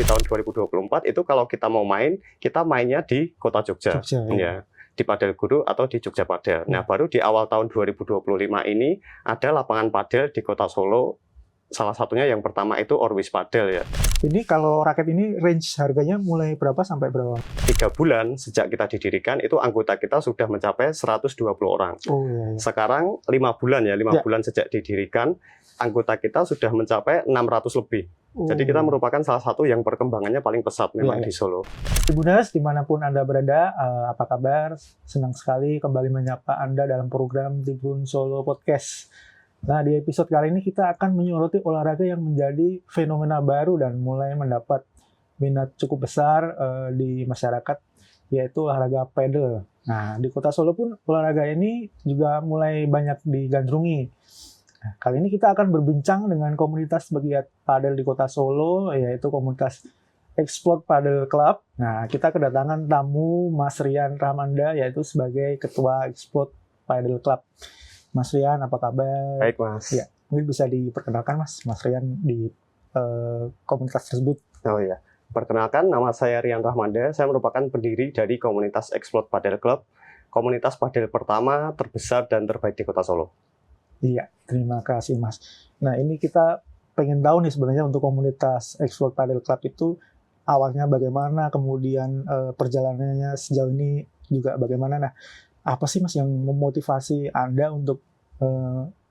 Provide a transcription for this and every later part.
di tahun 2024 itu kalau kita mau main, kita mainnya di Kota Jogja. Ya. Di Padel Guru atau di Jogja Padel. Nah, baru di awal tahun 2025 ini ada lapangan padel di Kota Solo. Salah satunya yang pertama itu Orwis Padel ya. Ini kalau raket ini range harganya mulai berapa sampai berapa? 3 bulan sejak kita didirikan itu anggota kita sudah mencapai 120 orang. Oh iya. Sekarang 5 bulan ya, 5 bulan sejak didirikan anggota kita sudah mencapai 600 lebih. Jadi kita merupakan salah satu yang perkembangannya paling pesat memang di Solo. Ibu Nas, dimanapun Anda berada, apa kabar? Senang sekali kembali menyapa Anda dalam program Tribun Solo Podcast. Nah, di episode kali ini kita akan menyoroti olahraga yang menjadi fenomena baru dan mulai mendapat minat cukup besar di masyarakat, yaitu olahraga padel. Nah, di Kota Solo pun olahraga ini juga mulai banyak digandrungi. Nah, kali ini kita akan berbincang dengan komunitas pegiat padel di Kota Solo, yaitu komunitas Explode Padel Club. Nah, kita kedatangan tamu Mas Rian Rahmanda, yaitu sebagai Ketua Explode Padel Club. Mas Rian, apa kabar? Baik, Mas. Ya, mungkin bisa diperkenalkan, Mas Rian di komunitas tersebut. Oh iya. Perkenalkan, nama saya Rian Rahmanda. Saya merupakan pendiri dari komunitas Explode Padel Club, komunitas padel pertama, terbesar, dan terbaik di Kota Solo. Iya, terima kasih, Mas. Nah, ini kita pengen tahu nih sebenarnya untuk komunitas Explode Padel Club itu awalnya bagaimana, kemudian perjalanannya sejauh ini juga bagaimana. Nah, apa sih, Mas, yang memotivasi Anda untuk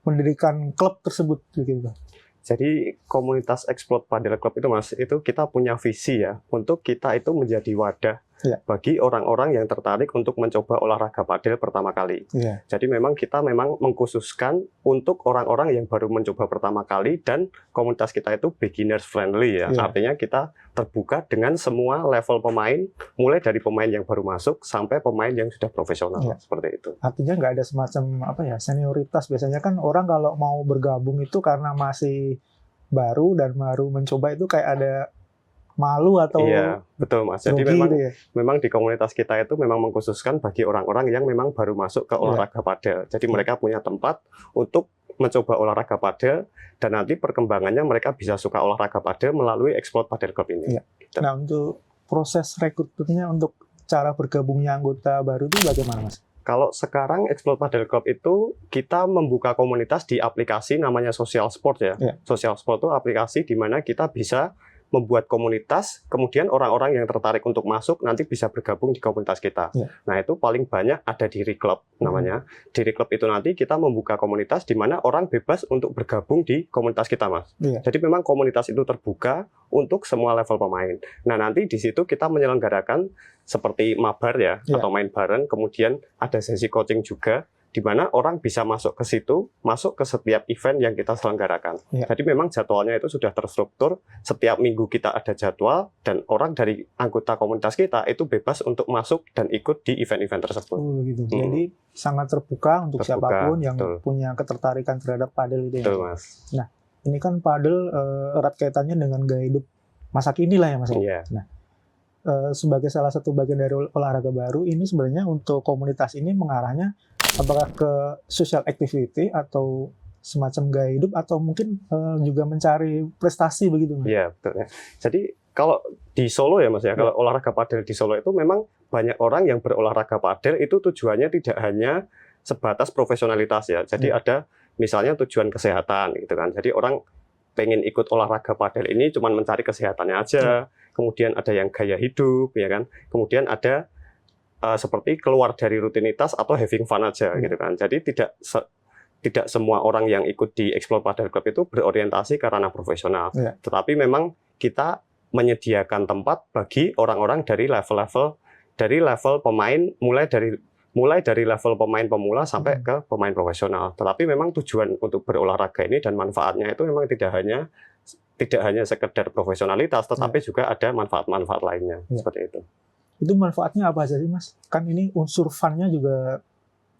mendirikan klub tersebut gitu? Jadi komunitas Explode Padel Club itu, Mas, itu kita punya visi ya, untuk kita itu menjadi wadah bagi orang-orang yang tertarik untuk mencoba olahraga padel pertama kali. Jadi memang kita mengkhususkan untuk orang-orang yang baru mencoba pertama kali, dan komunitas kita itu beginners friendly ya. Artinya kita terbuka dengan semua level pemain, mulai dari pemain yang baru masuk sampai pemain yang sudah profesional seperti itu. Artinya nggak ada semacam senioritas. Biasanya kan orang kalau mau bergabung itu karena masih baru dan baru mencoba itu kayak ada malu atau betul, Mas. Jadi memang di komunitas kita itu memang mengkhususkan bagi orang-orang yang memang baru masuk ke olahraga padel. Jadi mereka punya tempat untuk mencoba olahraga padel, dan nanti perkembangannya mereka bisa suka olahraga padel melalui Explode Padel Club ini. Nah, untuk proses rekrutmennya, untuk cara bergabungnya anggota baru itu bagaimana, Mas? Kalau sekarang Explode Padel Club itu kita membuka komunitas di aplikasi namanya Social Sport ya. Social Sport itu aplikasi di mana kita bisa membuat komunitas, kemudian orang-orang yang tertarik untuk masuk nanti bisa bergabung di komunitas kita. Nah, itu paling banyak ada di Reclub namanya. Di Reclub itu nanti kita membuka komunitas di mana orang bebas untuk bergabung di komunitas kita, Mas. Jadi memang komunitas itu terbuka untuk semua level pemain. Nah, nanti di situ kita menyelenggarakan seperti mabar ya, atau main bareng, kemudian ada sesi coaching juga, di mana orang bisa masuk ke situ, masuk ke setiap event yang kita selenggarakan. Jadi memang jadwalnya itu sudah terstruktur, setiap minggu kita ada jadwal, dan orang dari anggota komunitas kita itu bebas untuk masuk dan ikut di event-event tersebut. Jadi sangat terbuka untuk siapapun yang punya ketertarikan terhadap padel itu. Betul, Mas. Nah, ini kan padel erat kaitannya dengan gaya hidup masa kini lah ya, Mas. Nah, sebagai salah satu bagian dari olahraga baru ini, sebenarnya untuk komunitas ini mengarahnya apakah ke social activity atau semacam gaya hidup, atau mungkin juga mencari prestasi begitu, Mas? Iya, betul ya. Jadi kalau di Solo ya, Mas ya, kalau olahraga padel di Solo itu memang banyak orang yang berolahraga padel itu tujuannya tidak hanya sebatas profesionalitas ya. Jadi ada misalnya tujuan kesehatan gitu kan. Jadi orang pengen ikut olahraga padel ini cuma mencari kesehatannya aja. Kemudian ada yang gaya hidup ya kan. Kemudian ada seperti keluar dari rutinitas atau having fun aja gitu kan. Jadi tidak semua orang yang ikut di Explode Padel Club itu berorientasi ke ranah profesional. Tetapi memang kita menyediakan tempat bagi orang-orang dari level pemain, mulai dari level pemain pemula sampai ke pemain profesional. Tetapi memang tujuan untuk berolahraga ini dan manfaatnya itu memang tidak hanya sekedar profesionalitas, tetapi juga ada manfaat-manfaat lainnya seperti itu. Itu manfaatnya apa aja sih, Mas? Kan ini unsur fun-nya juga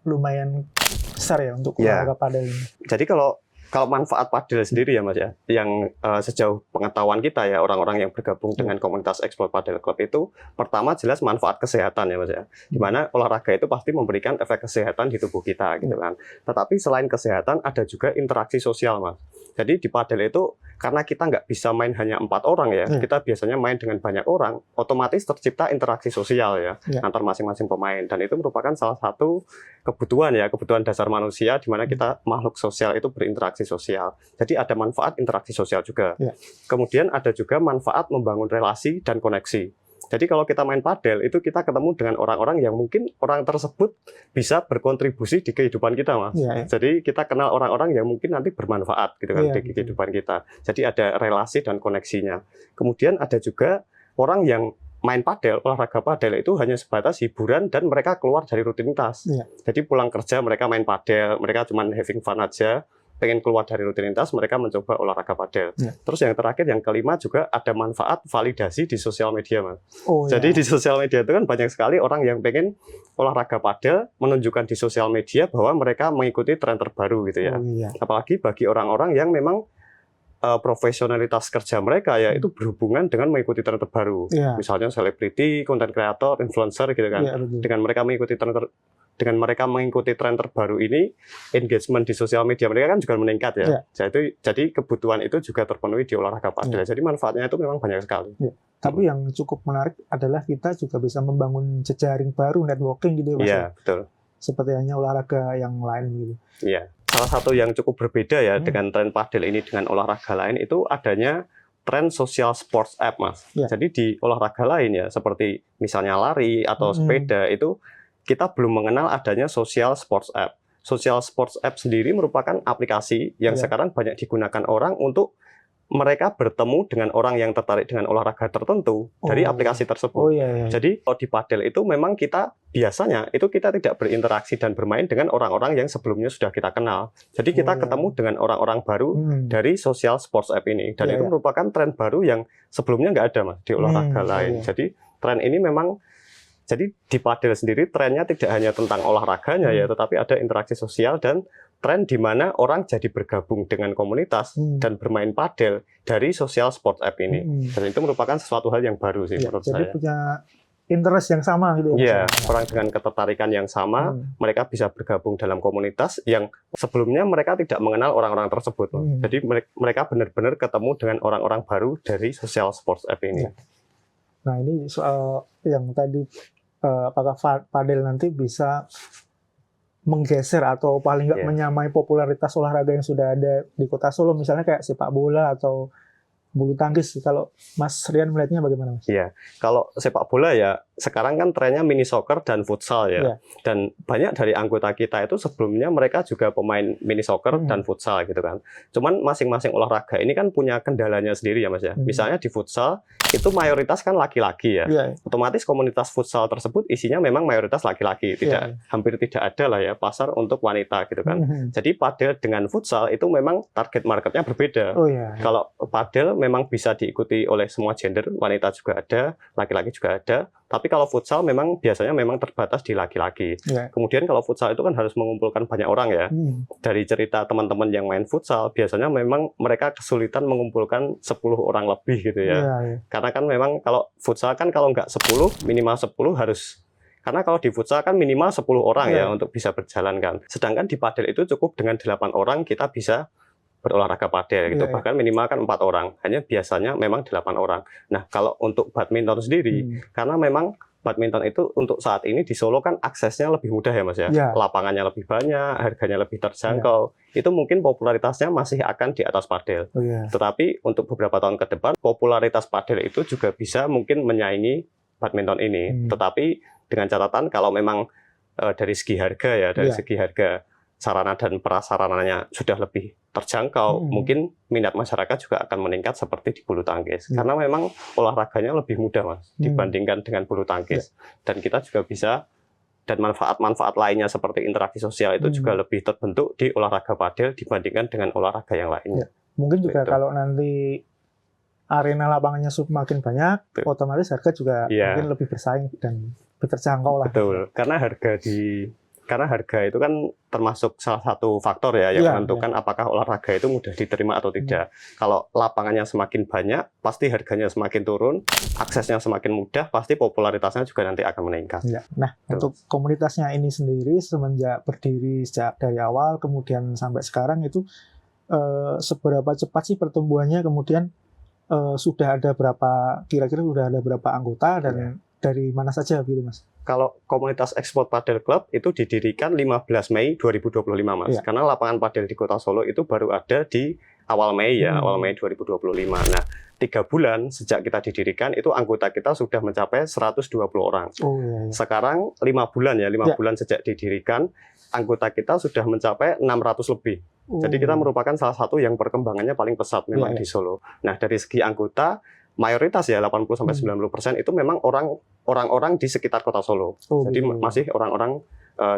lumayan besar ya untuk olahraga padel ini. Jadi kalau Kalau manfaat padel sendiri ya Mas ya, yang sejauh pengetahuan kita ya, orang-orang yang bergabung dengan komunitas Explore Padel Club itu, pertama jelas manfaat kesehatan ya Mas ya. Dimana olahraga itu pasti memberikan efek kesehatan di tubuh kita gitu kan. Tetapi selain kesehatan ada juga interaksi sosial Mas. Jadi di padel itu karena kita nggak bisa main hanya 4 orang ya, kita biasanya main dengan banyak orang, otomatis tercipta interaksi sosial ya antar masing-masing pemain, dan itu merupakan salah satu kebutuhan dasar manusia di mana kita makhluk sosial itu berinteraksi sosial. Jadi ada manfaat interaksi sosial juga. Kemudian ada juga manfaat membangun relasi dan koneksi. Jadi kalau kita main padel itu kita ketemu dengan orang-orang yang mungkin orang tersebut bisa berkontribusi di kehidupan kita Mas. Jadi kita kenal orang-orang yang mungkin nanti bermanfaat gitu kan di kehidupan kita. Jadi ada relasi dan koneksinya. Kemudian ada juga orang yang main padel, olahraga padel itu hanya sebatas hiburan dan mereka keluar dari rutinitas. Jadi pulang kerja mereka main padel, mereka cuma having fun aja. Pengen keluar dari rutinitas, mereka mencoba olahraga padel. Terus yang terakhir, yang kelima juga ada manfaat validasi di sosial media, Mas. Jadi di sosial media itu kan banyak sekali orang yang pengen olahraga padel, menunjukkan di sosial media bahwa mereka mengikuti tren terbaru gitu ya. Apalagi bagi orang-orang yang memang profesionalitas kerja mereka ya itu berhubungan dengan mengikuti tren terbaru. Misalnya selebriti, konten kreator, influencer gitu kan. Dengan mereka mengikuti tren terbaru ini, engagement di sosial media mereka kan juga meningkat ya. Jadi kebutuhan itu juga terpenuhi di olahraga padel. Jadi manfaatnya itu memang banyak sekali. Tapi yang cukup menarik adalah kita juga bisa membangun jejaring baru, networking gitu ya Mas. Iya, betul. Seperti hanya olahraga yang lain gitu. Iya. Salah satu yang cukup berbeda ya dengan tren padel ini dengan olahraga lain itu adanya tren social sports app, Mas. Jadi di olahraga lain ya, seperti misalnya lari atau sepeda itu kita belum mengenal adanya social sports app. Social sports app sendiri merupakan aplikasi yang sekarang banyak digunakan orang untuk mereka bertemu dengan orang yang tertarik dengan olahraga tertentu dari aplikasi tersebut. Jadi kalau di padel itu memang kita biasanya itu kita tidak berinteraksi dan bermain dengan orang-orang yang sebelumnya sudah kita kenal. Jadi kita ketemu dengan orang-orang baru dari social sports app ini, dan itu merupakan tren baru yang sebelumnya nggak ada Mas di olahraga lain. Jadi tren ini memang jadi di padel sendiri trennya tidak hanya tentang olahraganya ya, tetapi ada interaksi sosial dan tren di mana orang jadi bergabung dengan komunitas dan bermain padel dari social sport app ini. Dan itu merupakan sesuatu hal yang baru sih menurut saya. Jadi punya interest yang sama gitu. Iya, orang dengan ketertarikan yang sama, mereka bisa bergabung dalam komunitas yang sebelumnya mereka tidak mengenal orang-orang tersebut. Jadi mereka benar-benar ketemu dengan orang-orang baru dari social sports app ini. Nah, ini soal yang tadi apakah padel nanti bisa menggeser atau paling nggak menyamai popularitas olahraga yang sudah ada di Kota Solo, misalnya kayak sepak bola atau bulu tangkis. Kalau Mas Rian melihatnya bagaimana, Mas? Iya, kalau sepak bola ya sekarang kan trennya mini soccer dan futsal ya. Dan banyak dari anggota kita itu sebelumnya mereka juga pemain mini soccer dan futsal gitu kan. Cuman masing-masing olahraga ini kan punya kendalanya sendiri ya Mas ya. Misalnya di futsal itu mayoritas kan laki-laki ya. Otomatis komunitas futsal tersebut isinya memang mayoritas laki-laki, hampir tidak ada lah ya pasar untuk wanita gitu kan. Jadi padel dengan futsal itu memang target marketnya berbeda. Kalau padel memang bisa diikuti oleh semua gender, wanita juga ada, laki-laki juga ada. Tapi kalau futsal memang biasanya memang terbatas di laki-laki. Kemudian kalau futsal itu kan harus mengumpulkan banyak orang ya. Dari cerita teman-teman yang main futsal, biasanya memang mereka kesulitan mengumpulkan 10 orang lebih gitu ya. Karena kan memang kalau futsal kan kalau nggak 10, minimal 10 harus. Karena kalau di futsal kan minimal 10 orang ya untuk bisa berjalan kan. Sedangkan di padel itu cukup dengan 8 orang kita bisa berolahraga padel gitu. Bahkan minimal kan 4 orang. Hanya biasanya memang 8 orang. Nah, kalau untuk badminton sendiri, karena memang badminton itu untuk saat ini di Solo kan aksesnya lebih mudah ya Mas ya. Lapangannya lebih banyak, harganya lebih terjangkau. Itu mungkin popularitasnya masih akan di atas padel. Tetapi untuk beberapa tahun ke depan, popularitas padel itu juga bisa mungkin menyaingi badminton ini. Tetapi dengan catatan kalau memang dari segi harga ya, dari segi harga sarana dan prasarananya sudah lebih terjangkau, mungkin minat masyarakat juga akan meningkat seperti di bulu tangkis. Karena memang olahraganya lebih mudah Mas dibandingkan dengan bulu tangkis. Dan kita juga bisa, dan manfaat-manfaat lainnya seperti interaksi sosial itu juga lebih terbentuk di olahraga padel dibandingkan dengan olahraga yang lainnya. Mungkin juga kalau nanti arena lapangannya semakin banyak, otomatis harga juga mungkin lebih bersaing dan lebih terjangkau lah. Betul, karena harga di Karena harga itu kan termasuk salah satu faktor ya yang Iya, menentukan apakah olahraga itu mudah diterima atau tidak. Kalau lapangannya semakin banyak, pasti harganya semakin turun, aksesnya semakin mudah, pasti popularitasnya juga nanti akan meningkat. Ya. Nah, Betul. untuk komunitasnya ini sendiri semenjak berdiri sejak dari awal kemudian sampai sekarang itu seberapa cepat sih pertumbuhannya, kemudian sudah ada berapa, kira-kira sudah ada berapa anggota dan dari mana saja gitu Mas? Kalau komunitas Export Padel Club itu didirikan 15 Mei 2025 Mas. Iya. Karena lapangan padel di Kota Solo itu baru ada di awal Mei ya, awal Mei 2025. Nah, 3 bulan sejak kita didirikan itu anggota kita sudah mencapai 120 orang. Oh iya. Sekarang 5 bulan ya, 5 bulan sejak didirikan, anggota kita sudah mencapai 600 lebih. Jadi kita merupakan salah satu yang perkembangannya paling pesat memang di Solo. Nah, dari segi anggota, mayoritas ya 80-90% itu memang orang-orang di sekitar Kota Solo. Jadi masih orang-orang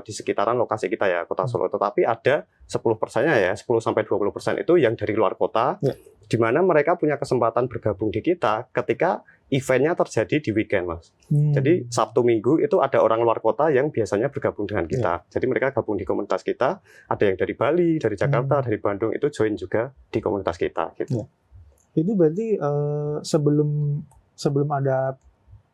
di sekitaran lokasi kita ya, Kota Solo. Tetapi ada 10%-nya ya, 10-20% itu yang dari luar kota, di mana mereka punya kesempatan bergabung di kita ketika eventnya terjadi di weekend, Mas. Jadi Sabtu Minggu itu ada orang luar kota yang biasanya bergabung dengan kita. Jadi mereka gabung di komunitas kita. Ada yang dari Bali, dari Jakarta, dari Bandung itu join juga di komunitas kita. Gitu. Itu berarti sebelum ada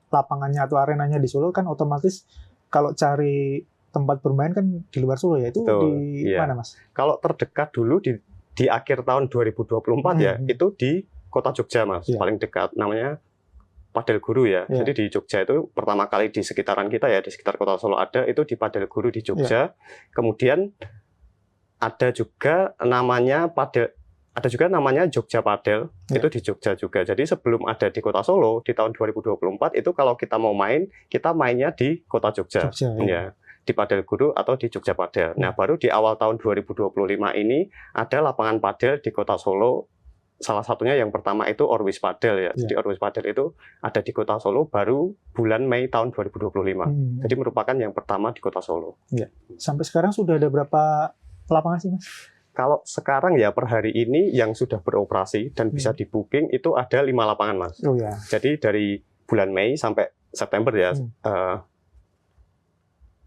lapangannya atau arenanya di Solo kan otomatis kalau cari tempat bermain kan di luar Solo ya, itu di mana Mas? Kalau terdekat dulu di akhir tahun 2024 ya, itu di Kota Jogja Mas, paling dekat namanya Padel Guru ya. Jadi di Jogja itu pertama kali di sekitaran kita ya, di sekitar Kota Solo ada, itu di Padel Guru di Jogja. Kemudian ada juga namanya Jogja Padel, itu di Jogja juga. Jadi sebelum ada di Kota Solo di tahun 2024 itu kalau kita mau main, kita mainnya di Kota Jogja. Ya. Di Padel Guru atau di Jogja Padel. Nah, baru di awal tahun 2025 ini ada lapangan padel di Kota Solo. Salah satunya yang pertama itu Orwis Padel ya. Jadi Orwis Padel itu ada di Kota Solo baru bulan Mei tahun 2025. Jadi merupakan yang pertama di Kota Solo. Sampai sekarang sudah ada berapa lapangan sih Mas? Kalau sekarang ya per hari ini yang sudah beroperasi dan bisa di booking itu ada 5 lapangan Mas. Jadi dari bulan Mei sampai September ya,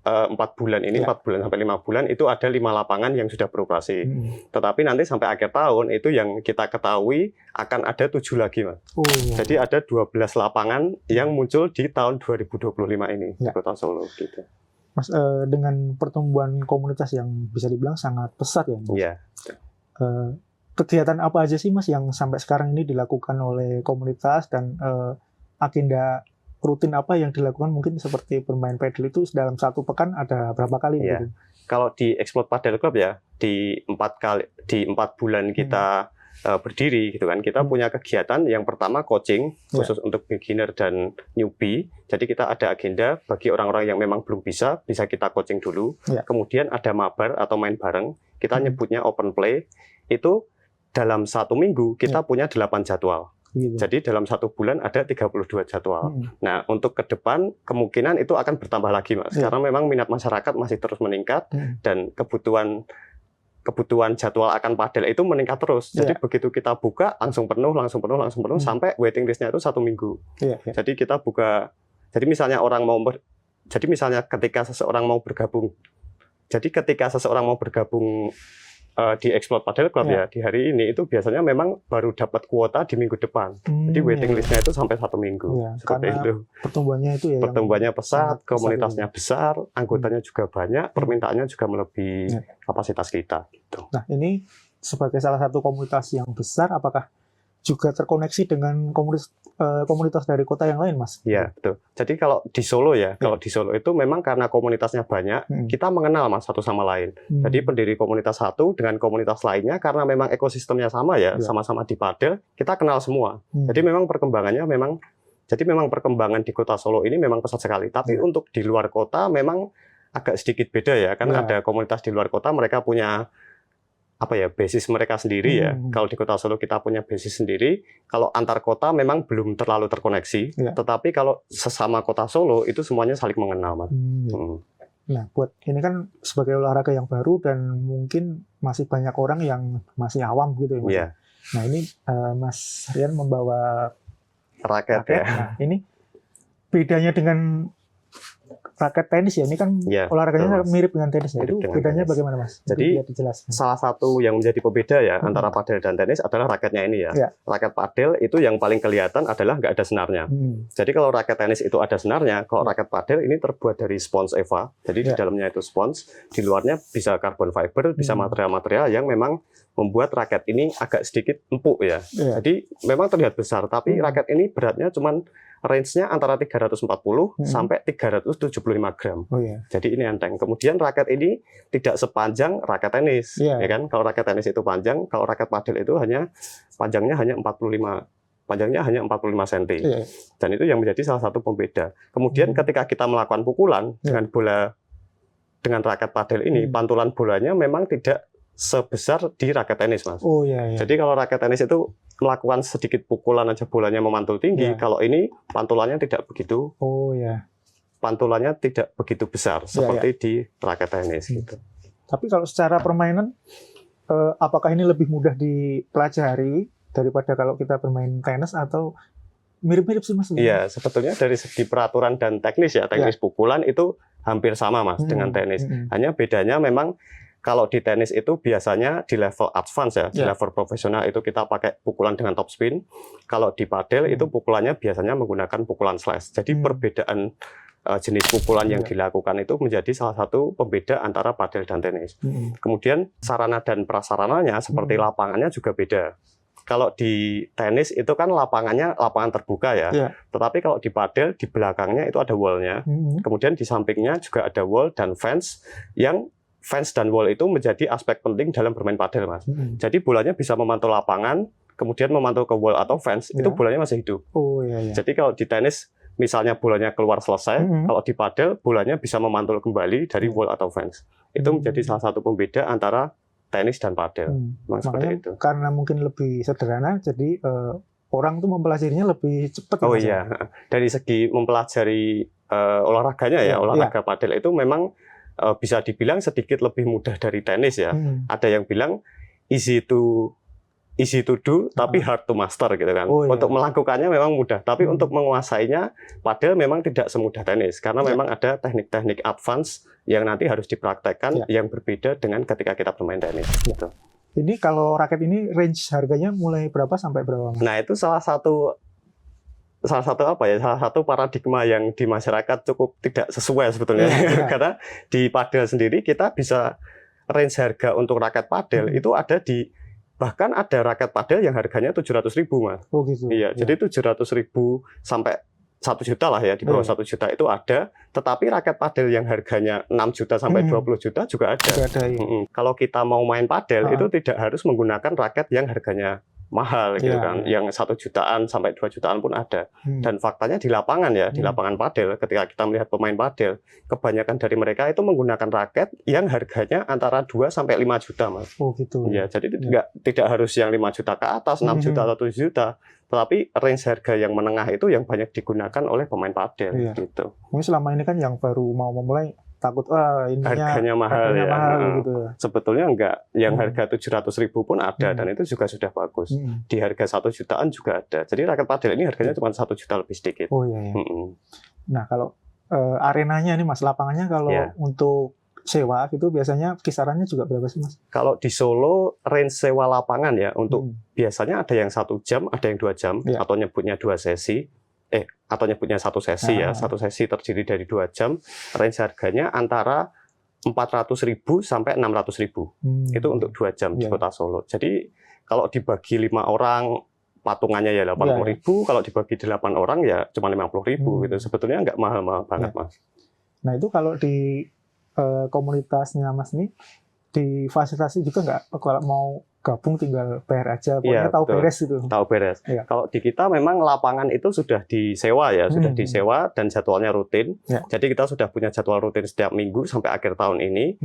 4 bulan ini, 4 bulan sampai 5 bulan itu ada 5 lapangan yang sudah beroperasi. Tetapi nanti sampai akhir tahun itu yang kita ketahui akan ada 7 lagi Mas. Jadi ada 12 lapangan yang muncul di tahun 2025 ini di Kota Solo gitu. Mas, dengan pertumbuhan komunitas yang bisa dibilang sangat pesat ya Mas? Kegiatan apa aja sih Mas yang sampai sekarang ini dilakukan oleh komunitas dan agenda rutin apa yang dilakukan, mungkin seperti bermain padel itu dalam 1 pekan ada berapa kali gitu? Kalau di Explore Padel Club ya di 4 bulan kita berdiri gitu kan, kita punya kegiatan yang pertama coaching khusus untuk beginner dan newbie. Jadi kita ada agenda bagi orang-orang yang memang belum bisa kita coaching dulu. Kemudian ada mabar atau main bareng, kita nyebutnya open play. Itu dalam 1 minggu kita punya 8 jadwal. Jadi dalam 1 bulan ada 32 jadwal. Nah, untuk ke depan kemungkinan itu akan bertambah lagi Mas, karena memang minat masyarakat masih terus meningkat dan kebutuhan jadwal akan padel itu meningkat terus. Jadi begitu kita buka langsung penuh sampai waiting list-nya itu 1 minggu. Jadi kita buka. Jadi misalnya ketika seseorang mau bergabung. Di Explore Padel Club ya di hari ini itu biasanya memang baru dapat kuota di minggu depan. Jadi waiting list-nya itu sampai 1 minggu. Seperti itu. Pertumbuhannya itu ya. Pertumbuhannya pesat, komunitasnya besar, anggotanya juga banyak, permintaannya juga melebihi kapasitas kita. Gitu. Nah, ini sebagai salah satu komunitas yang besar, apakah juga terkoneksi dengan komunitas dari kota yang lain, Mas? Iya, betul. Jadi kalau di Solo kalau di Solo itu memang karena komunitasnya banyak, kita mengenal Mas satu sama lain. Jadi pendiri komunitas satu dengan komunitas lainnya karena memang ekosistemnya sama ya, sama-sama di padel, kita kenal semua. Jadi memang perkembangan di Kota Solo ini memang pesat sekali. Tapi untuk di luar kota memang agak sedikit beda ya, kan ada komunitas di luar kota mereka punya basis mereka sendiri ya. Kalau di Kota Solo kita punya basis sendiri. Kalau antar kota memang belum terlalu terkoneksi. Tetapi kalau sesama Kota Solo itu semuanya saling mengenal, Mas. Nah, buat ini kan sebagai olahraga yang baru dan mungkin masih banyak orang yang masih awam gitu ya, Mas. Nah, ini Mas Rian membawa raket ya. Nah, ini bedanya dengan raket tenis ya. Ini kan Ya, olahraganya betul, Mas. mirip dengan tenis ya. Mirip Itu dengan bedanya tenis. bagaimana, Mas? Jadi, biar dijelaskan. Salah satu yang menjadi pembeda ya Hmm. antara padel dan tenis adalah raketnya ini ya. Ya. Raket padel itu yang paling kelihatan adalah nggak ada senarnya. Jadi kalau raket tenis itu ada senarnya, kalau raket padel ini terbuat dari spons EVA. Jadi di Ya. dalamnya itu spons, di luarnya bisa carbon fiber, bisa material-material yang memang membuat raket ini agak sedikit empuk ya. Ya. Jadi memang terlihat besar, tapi raket ini beratnya cuman range-nya antara 340 sampai 375 gram. Oh iya. Jadi ini enteng. Kemudian raket ini tidak sepanjang raket tenis, Iya. ya kan? Kalau raket tenis itu panjang, kalau raket padel itu panjangnya hanya 45 cm. Iya. Dan itu yang menjadi salah satu pembeda. Kemudian ketika kita melakukan pukulan dengan bola dengan raket padel ini, pantulan bolanya memang tidak sebesar di raket tenis, Mas. Oh iya. Jadi kalau raket tenis itu melakukan sedikit pukulan aja bolanya memantul tinggi, Ya. kalau ini pantulannya tidak begitu. Oh iya. Pantulannya tidak begitu besar seperti di raket tenis gitu. Tapi kalau secara permainan, apakah ini lebih mudah dipelajari daripada kalau kita bermain tenis atau mirip-mirip sih, Mas? Iya, sebetulnya dari segi peraturan dan teknis ya, teknis pukulan itu hampir sama, Mas, dengan tenis. Hanya bedanya memang kalau di tenis itu biasanya di level advance ya, di level profesional itu kita pakai pukulan dengan top spin. Kalau di padel itu pukulannya biasanya menggunakan pukulan slash. Jadi perbedaan jenis pukulan yang dilakukan itu menjadi salah satu pembeda antara padel dan tenis. Kemudian sarana dan prasarananya seperti lapangannya juga beda. Kalau di tenis itu kan lapangannya lapangan terbuka ya. Tetapi kalau di padel di belakangnya itu ada wall-nya. Kemudian di sampingnya juga ada wall dan fence yang fence dan wall itu menjadi aspek penting dalam bermain padel, Mas. Jadi bolanya bisa memantul lapangan, kemudian memantul ke wall atau fence, itu bolanya masih hidup. Oh iya. Jadi kalau di tenis misalnya bolanya keluar selesai, kalau di padel bolanya bisa memantul kembali dari wall atau fence. Itu menjadi salah satu pembeda antara tenis dan padel. Makanya itu. Karena mungkin lebih sederhana, jadi orang tuh mempelajarinya lebih cepat. Oh iya, dari segi mempelajari olahraganya ya, olahraga padel itu memang bisa dibilang sedikit lebih mudah dari tenis ya. Ada yang bilang easy to do, tapi hard to master gitu kan. Untuk melakukannya memang mudah, tapi untuk menguasainya padel memang tidak semudah tenis karena memang ada teknik-teknik advance yang nanti harus dipraktekkan yang berbeda dengan ketika kita bermain tenis. Gitu. Ini kalau raket ini range harganya mulai berapa sampai berapa? Nah itu salah satu paradigma yang di masyarakat cukup tidak sesuai sebetulnya. Karena di padel sendiri kita bisa range harga untuk raket padel itu ada bahkan ada raket padel yang harganya 700.000, Mas. Oh gitu. Iya, jadi 700.000 sampai 1 juta lah ya, di bawah 1 juta itu ada, tetapi raket padel yang harganya 6 juta sampai 20 juta juga ada. Kalau kita mau main padel itu tidak harus menggunakan raket yang harganya mahal gitu kan, yang 1 jutaan sampai 2 jutaan pun ada. Dan faktanya di lapangan ya, di lapangan padel, ketika kita melihat pemain padel, kebanyakan dari mereka itu menggunakan raket yang harganya antara 2 sampai 5 juta, Mas. Oh gitu. Ya, jadi tidak harus yang 5 juta ke atas, 6 juta atau 7 juta, tetapi range harga yang menengah itu yang banyak digunakan oleh pemain padel gitu. Mungkin selama ini kan yang baru mau memulai takut harganya mahal ya. Gitu ya. Sebetulnya enggak, yang harga 700.000 pun ada dan itu juga sudah bagus. Di harga 1 jutaan juga ada. Jadi raket padel ini harganya cuma 1 juta lebih sedikit. Oh iya. Nah kalau arenanya nih, Mas, lapangannya kalau untuk sewa itu biasanya kisarannya juga berapa sih, Mas? Kalau di Solo range sewa lapangan ya untuk biasanya ada yang 1 jam, ada yang 2 jam atau nyebutnya 2 sesi. Atau nyebutnya 1 sesi ya, 1 sesi terdiri dari 2 jam, range harganya antara 400.000 sampai 600.000. Itu untuk 2 jam di Kota Solo. Jadi kalau dibagi 5 orang patungannya ya 80.000, kalau dibagi 8 orang ya cuma 50.000 gitu. Sebetulnya nggak mahal-mahal banget, Mas. Nah itu kalau di komunitasnya Mas nih difasilitasi juga nggak, kalau mau gabung tinggal bayar aja, pokoknya tahu beres gitu. Tahu beres. Kalau di kita memang lapangan itu sudah disewa ya, sudah disewa dan jadwalnya rutin. Jadi kita sudah punya jadwal rutin setiap minggu sampai akhir tahun ini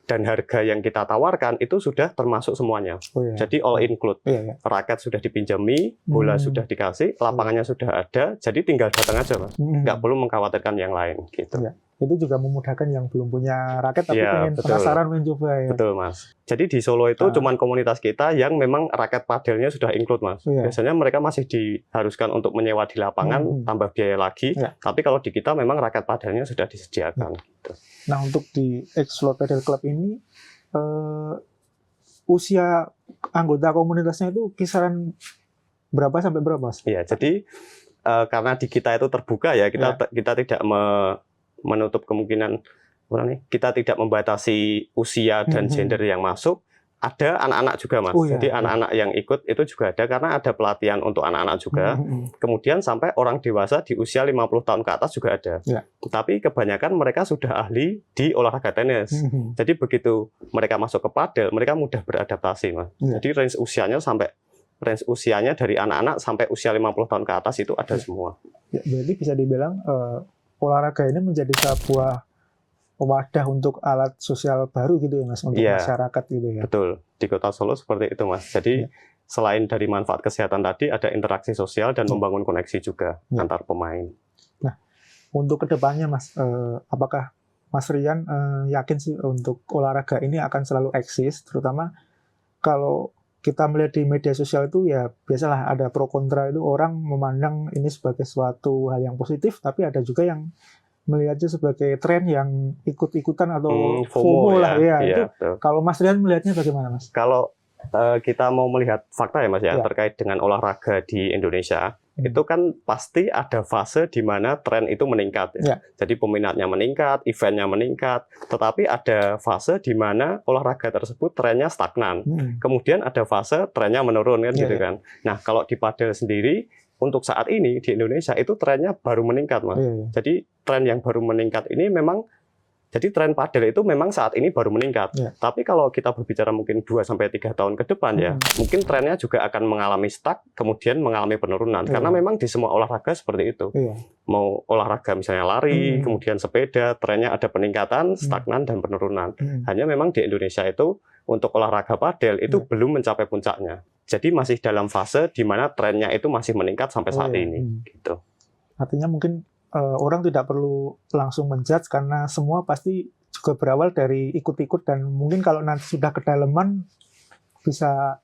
dan harga yang kita tawarkan itu sudah termasuk semuanya. Jadi all include. Raket sudah dipinjami, bola sudah dikasih, lapangannya sudah ada, jadi tinggal datang aja, Mas. Nggak perlu mengkhawatirkan yang lain gitu. Itu juga memudahkan yang belum punya raket tapi Iya, pengen betul. penasaran pengen coba ya. Betul, Mas. Jadi di Solo itu Nah. cuman komunitas kita yang memang raket padelnya sudah include, Mas. Iya. Biasanya mereka masih diharuskan untuk menyewa di lapangan, tambah biaya lagi. Iya. Tapi kalau di kita memang raket padelnya sudah disediakan. Gitu. Nah, untuk di Explore Padel Club ini usia anggota komunitasnya itu kisaran berapa sampai berapa, Mas? Iya, jadi karena di kita itu terbuka ya, kita tidak menutup kemungkinan kita tidak membatasi usia dan gender yang masuk. Ada anak-anak juga, Mas. Oh, iya, Jadi iya. anak-anak yang ikut itu juga ada karena ada pelatihan untuk anak-anak juga. Kemudian sampai orang dewasa di usia 50 tahun ke atas juga ada. Ya. Tapi kebanyakan mereka sudah ahli di olahraga tenis. Jadi begitu mereka masuk ke padel, mereka mudah beradaptasi, Mas. Ya. Jadi range usianya dari anak-anak sampai usia 50 tahun ke atas itu ada semua. Ya, berarti bisa dibilang olahraga ini menjadi sebuah wadah untuk alat sosial baru gitu ya, Mas, untuk masyarakat gitu ya. Betul, di Kota Solo seperti itu, Mas. Jadi selain dari manfaat kesehatan tadi, ada interaksi sosial dan membangun koneksi juga antar pemain. Nah, untuk kedepannya, Mas, apakah Mas Rian yakin sih untuk olahraga ini akan selalu eksis, terutama kalau kita melihat di media sosial itu ya biasalah ada pro kontra, itu orang memandang ini sebagai suatu hal yang positif, tapi ada juga yang melihatnya sebagai tren yang ikut-ikutan atau FOMO lah ya. Itu betul. kalau Mas Rian melihatnya bagaimana, Mas? Kalau kita mau melihat fakta ya, Mas ya, terkait dengan olahraga di Indonesia, itu kan pasti ada fase di mana tren itu meningkat ya. Jadi peminatnya meningkat, eventnya meningkat, tetapi ada fase di mana olahraga tersebut trennya stagnan. Kemudian ada fase trennya menurun kan gitu kan. Nah, kalau di padel sendiri untuk saat ini di Indonesia itu trennya baru meningkat, Mas. Jadi tren yang baru meningkat ini memang, jadi tren padel itu memang saat ini baru meningkat. Tapi kalau kita berbicara mungkin 2-3 tahun ke depan ya, mungkin trennya juga akan mengalami stuck, kemudian mengalami penurunan. Karena memang di semua olahraga seperti itu. Mau olahraga misalnya lari, kemudian sepeda, trennya ada peningkatan, stagnan, dan penurunan. Hanya memang di Indonesia itu untuk olahraga padel itu belum mencapai puncaknya. Jadi masih dalam fase di mana trennya itu masih meningkat sampai saat ini. Gitu. Artinya mungkin orang tidak perlu langsung menjudge karena semua pasti juga berawal dari ikut-ikut, dan mungkin kalau nanti sudah kedalaman bisa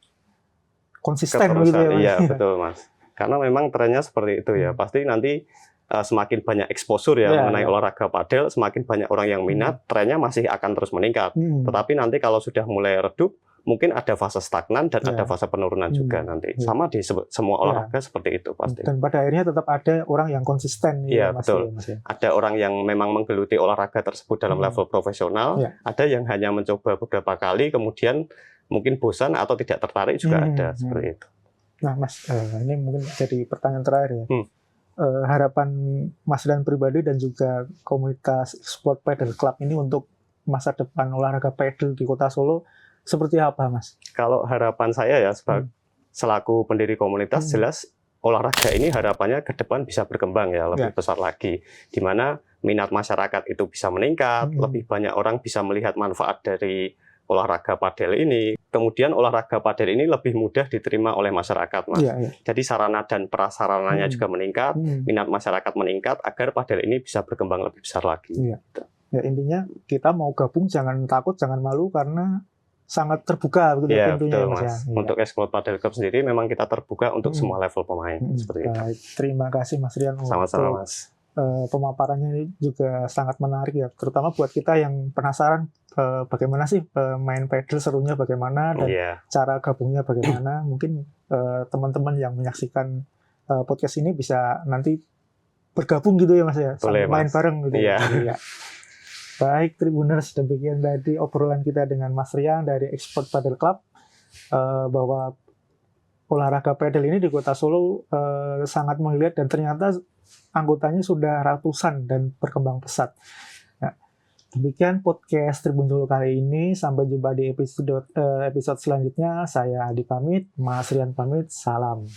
konsisten gitu ya, Mas. Iya, betul, Mas. Karena memang trennya seperti itu ya. Pasti nanti semakin banyak exposure mengenai olahraga padel, semakin banyak orang yang minat, trennya masih akan terus meningkat. Tetapi nanti kalau sudah mulai redup, mungkin ada fase stagnan dan ada fase penurunan juga nanti. Sama di semua olahraga seperti itu pasti. Dan pada akhirnya tetap ada orang yang konsisten. Iya, betul. Ada orang yang memang menggeluti olahraga tersebut dalam level profesional, ada yang hanya mencoba beberapa kali, kemudian mungkin bosan atau tidak tertarik juga ada, seperti itu. Nah, Mas, ini mungkin jadi pertanyaan terakhir ya. Harapan Mas Rian pribadi dan juga komunitas Explore Padel Club ini untuk masa depan olahraga padel di Kota Solo seperti apa, Mas? Kalau harapan saya ya selaku pendiri komunitas, jelas olahraga ini harapannya ke depan bisa berkembang ya, lebih besar lagi, di mana minat masyarakat itu bisa meningkat, lebih banyak orang bisa melihat manfaat dari olahraga padel ini. Kemudian olahraga padel ini lebih mudah diterima oleh masyarakat, Mas. Jadi sarana dan prasarananya juga meningkat, minat masyarakat meningkat agar padel ini bisa berkembang lebih besar lagi. Ya, intinya kita mau gabung jangan takut, jangan malu karena sangat terbuka begitu betul, pintunya, Mas. Mas. Untuk Explore Padel Club sendiri memang kita terbuka untuk semua level pemain seperti itu. Terima kasih, Mas Rian. Sama-sama, Mas. Pemaparannya ini juga sangat menarik ya, terutama buat kita yang penasaran bagaimana sih main padel, serunya bagaimana, dan cara gabungnya bagaimana. Mungkin teman-teman yang menyaksikan podcast ini bisa nanti bergabung gitu ya, Mas ya, boleh, main Mas. bareng gitu ya. Baik, Tribuners, demikian tadi obrolan kita dengan Mas Rian dari Explore Padel Club, bahwa olahraga padel ini di Kota Solo sangat menggeliat dan ternyata anggotanya sudah ratusan dan berkembang pesat. Nah, demikian podcast Tribun Solo kali ini. Sampai jumpa di episode selanjutnya. Saya Adi pamit, Mas Rian pamit, salam.